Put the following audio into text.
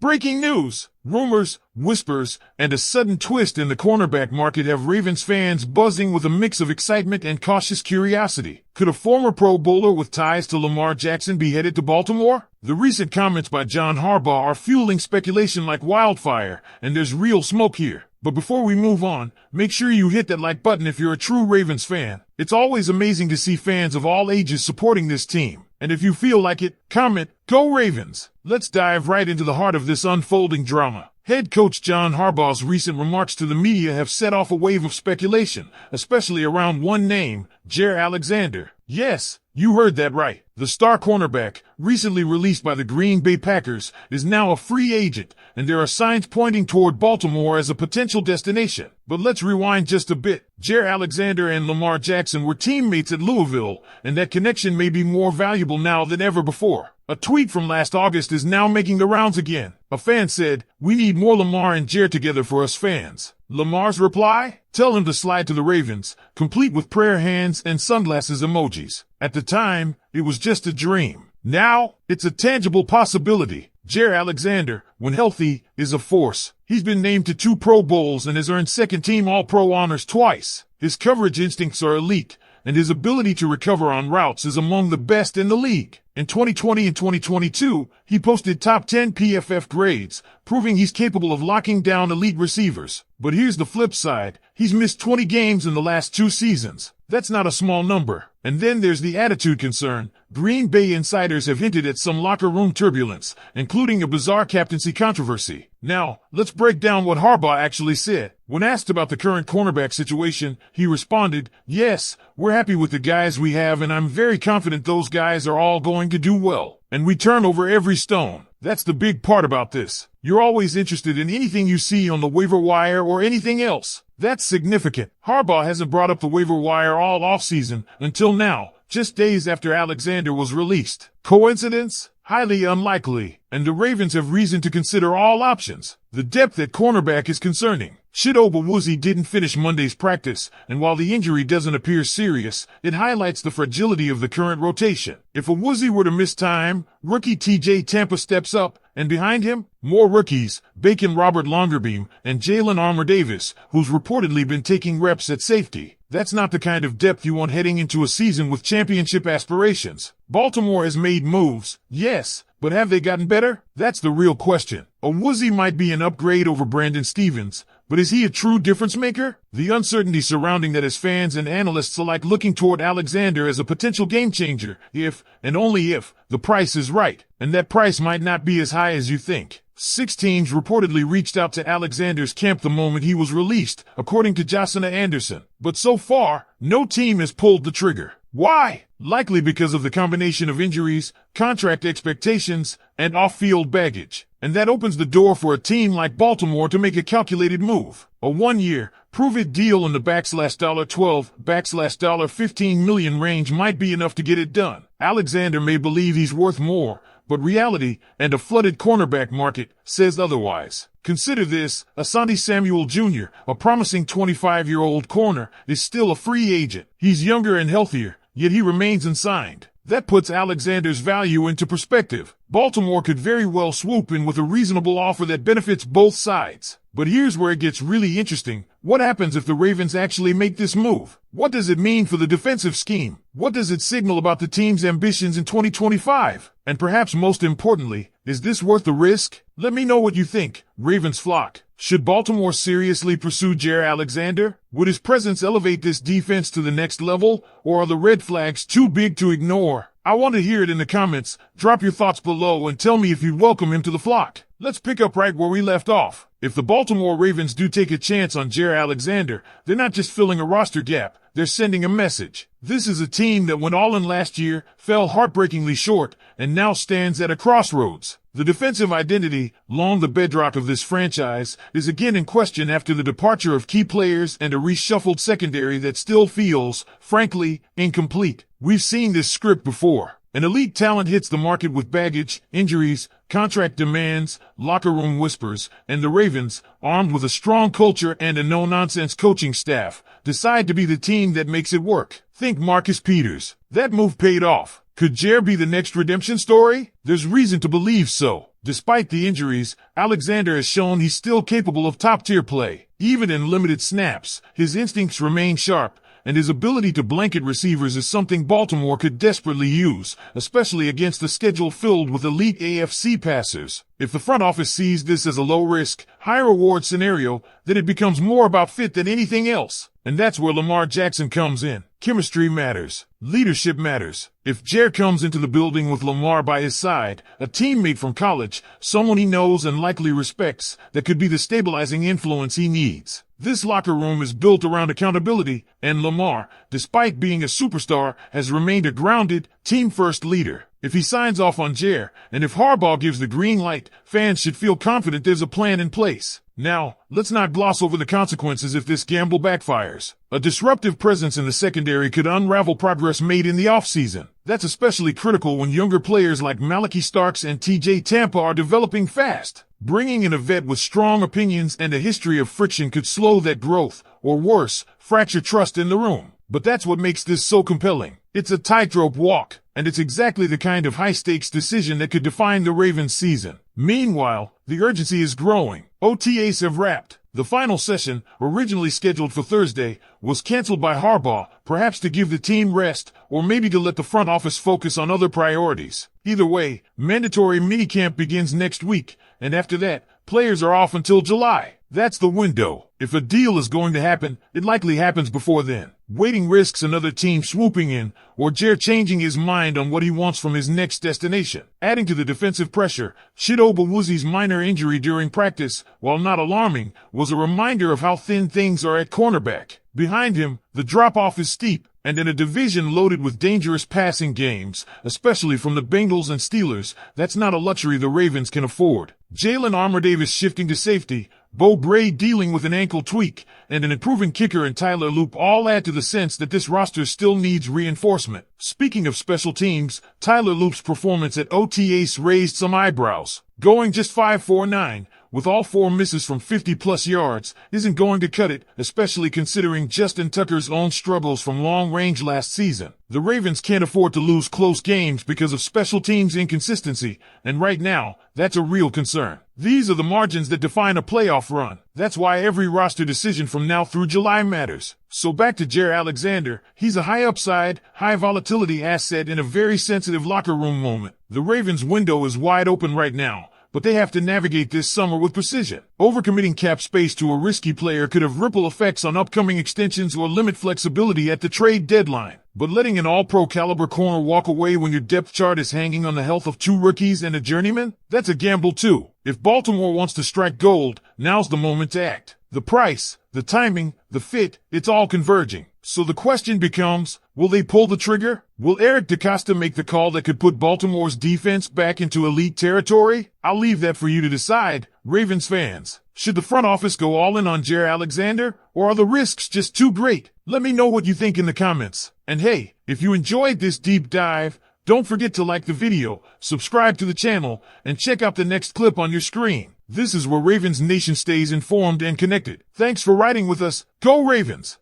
Breaking news! Rumors, whispers, and a sudden twist in the cornerback market have Ravens fans buzzing with a mix of excitement and cautious curiosity. Could a former Pro Bowler with ties to Lamar Jackson be headed to Baltimore? The recent comments by John Harbaugh are fueling speculation like wildfire, and there's real smoke here. But before we move on, make sure you hit that like button if you're a true Ravens fan. It's always amazing to see fans of all ages supporting this team. And if you feel like it, comment, "Go Ravens!" Let's dive right into the heart of this unfolding drama. Head coach John Harbaugh's recent remarks to the media have set off a wave of speculation, especially around one name, Jaire Alexander. Yes, you heard that right. The star cornerback, recently released by the Green Bay Packers, is now a free agent, and there are signs pointing toward Baltimore as a potential destination. But let's rewind just a bit. Jaire Alexander and Lamar Jackson were teammates at Louisville, and that connection may be more valuable now than ever before. A tweet from last August is now making the rounds again. A fan said, "We need more Lamar and Jaire together for us fans." Lamar's reply? "Tell him to slide to the Ravens," complete with prayer hands and sunglasses emojis. At the time, it was just a dream. Now, it's a tangible possibility. Jaire Alexander, when healthy, is a force. He's been named to 2 Pro Bowls and has earned second-team All-Pro honors twice. His coverage instincts are elite, and his ability to recover on routes is among the best in the league. In 2020 and 2022, he posted top 10 PFF grades, proving he's capable of locking down elite receivers. But here's the flip side. He's missed 20 games in the last 2 seasons. That's not a small number. And then there's the attitude concern. Green Bay insiders have hinted at some locker room turbulence, including a bizarre captaincy controversy. Now, let's break down what Harbaugh actually said. When asked about the current cornerback situation, he responded, "Yes, we're happy with the guys we have, and I'm very confident those guys are all going to do well. And we turn over every stone." That's the big part about this. You're always interested in anything you see on the waiver wire or anything else. That's significant. Harbaugh hasn't brought up the waiver wire all offseason until now, just days after Alexander was released. Coincidence? Highly unlikely. And the Ravens have reason to consider all options. The depth at cornerback is concerning. Chidobe Awuzie didn't finish Monday's practice, and while the injury doesn't appear serious, it highlights the fragility of the current rotation. If Awuzie were to miss time, rookie TJ Tampa steps up, and behind him, more rookies, Bacon Robert Longerbeam and Jalen Armour-Davis, who's reportedly been taking reps at safety. That's not the kind of depth you want heading into a season with championship aspirations. Baltimore has made moves, yes, but have they gotten better? That's the real question. Awuzie might be an upgrade over Brandon Stevens, but is he a true difference maker? The uncertainty surrounding that has fans and analysts alike looking toward Alexander as a potential game changer, if, and only if, the price is right. And that price might not be as high as you think. 6 teams reportedly reached out to Alexander's camp the moment he was released, according to Josina Anderson. But so far, no team has pulled the trigger. Why? Likely because of the combination of injuries, contract expectations, and off-field baggage. And that opens the door for a team like Baltimore to make a calculated move. A 1-year, prove-it deal in the $12, $15 million range might be enough to get it done. Alexander may believe he's worth more, but reality, and a flooded cornerback market, says otherwise. Consider this, Asante Samuel Jr., a promising 25-year-old corner, is still a free agent. He's younger and healthier, yet he remains unsigned. That puts Alexander's value into perspective. Baltimore could very well swoop in with a reasonable offer that benefits both sides. But here's where it gets really interesting. What happens if the Ravens actually make this move? What does it mean for the defensive scheme? What does it signal about the team's ambitions in 2025? And perhaps most importantly, is this worth the risk? Let me know what you think. Ravens flock. Should Baltimore seriously pursue Jaire Alexander? Would his presence elevate this defense to the next level, or are the red flags too big to ignore? I want to hear it in the comments. Drop your thoughts below and tell me if you'd welcome him to the flock. Let's pick up right where we left off. If the Baltimore Ravens do take a chance on Jaire Alexander, they're not just filling a roster gap, they're sending a message. This is a team that went all in last year, fell heartbreakingly short, and now stands at a crossroads. The defensive identity, long the bedrock of this franchise, is again in question after the departure of key players and a reshuffled secondary that still feels, frankly, incomplete. We've seen this script before. An elite talent hits the market with baggage, injuries, contract demands, locker room whispers, and the Ravens, armed with a strong culture and a no-nonsense coaching staff, decide to be the team that makes it work. Think Marcus Peters. That move paid off. Could Jair be the next redemption story? There's reason to believe so. Despite the injuries, Alexander has shown he's still capable of top-tier play. Even in limited snaps, his instincts remain sharp, and his ability to blanket receivers is something Baltimore could desperately use, especially against a schedule filled with elite AFC passers. If the front office sees this as a low-risk, high-reward scenario, then it becomes more about fit than anything else. And that's where Lamar Jackson comes in. Chemistry matters. Leadership matters. If Jair comes into the building with Lamar by his side, a teammate from college, someone he knows and likely respects, that could be the stabilizing influence he needs. This locker room is built around accountability, and Lamar, despite being a superstar, has remained a grounded, team-first leader. If he signs off on Jair, and if Harbaugh gives the green light, fans should feel confident there's a plan in place. Now, let's not gloss over the consequences if this gamble backfires. A disruptive presence in the secondary could unravel progress made in the offseason. That's especially critical when younger players like Malachi Starks and TJ Tampa are developing fast. Bringing in a vet with strong opinions and a history of friction could slow that growth, or worse, fracture trust in the room. But that's what makes this so compelling. It's a tightrope walk, and it's exactly the kind of high-stakes decision that could define the Ravens season. Meanwhile, the urgency is growing. OTAs have wrapped. The final session, originally scheduled for Thursday, was canceled by Harbaugh, perhaps to give the team rest, or maybe to let the front office focus on other priorities. Either way, mandatory minicamp begins next week, and after that, players are off until July. That's the window. If a deal is going to happen, it likely happens before then. Waiting risks another team swooping in, or Jair changing his mind on what he wants from his next destination. Adding to the defensive pressure, Chidobe Awuzi's minor injury during practice, while not alarming, was a reminder of how thin things are at cornerback. Behind him, the drop-off is steep, and in a division loaded with dangerous passing games, especially from the Bengals and Steelers, that's not a luxury the Ravens can afford. Jalen Armour-Davis shifting to safety, Bo Bray dealing with an ankle tweak, and an improving kicker in Tyler Loop all add to the sense that this roster still needs reinforcement. Speaking of special teams, Tyler Loop's performance at OTAs raised some eyebrows. Going just 5-4-9, with all 4 misses from 50-plus yards, isn't going to cut it, especially considering Justin Tucker's own struggles from long range last season. The Ravens can't afford to lose close games because of special teams inconsistency, and right now, that's a real concern. These are the margins that define a playoff run. That's why every roster decision from now through July matters. So back to Jair Alexander, he's a high-upside, high-volatility asset in a very sensitive locker room moment. The Ravens' window is wide open right now, but they have to navigate this summer with precision. Overcommitting cap space to a risky player could have ripple effects on upcoming extensions or limit flexibility at the trade deadline. But letting an all-pro caliber corner walk away when your depth chart is hanging on the health of 2 rookies and a journeyman? That's a gamble too. If Baltimore wants to strike gold, now's the moment to act. The price, the timing, the fit, it's all converging. So the question becomes, will they pull the trigger? Will Eric DeCosta make the call that could put Baltimore's defense back into elite territory? I'll leave that for you to decide, Ravens fans. Should the front office go all in on Jair Alexander, or are the risks just too great? Let me know what you think in the comments. And hey, if you enjoyed this deep dive, don't forget to like the video, subscribe to the channel, and check out the next clip on your screen. This is where Ravens Nation stays informed and connected. Thanks for riding with us. Go Ravens!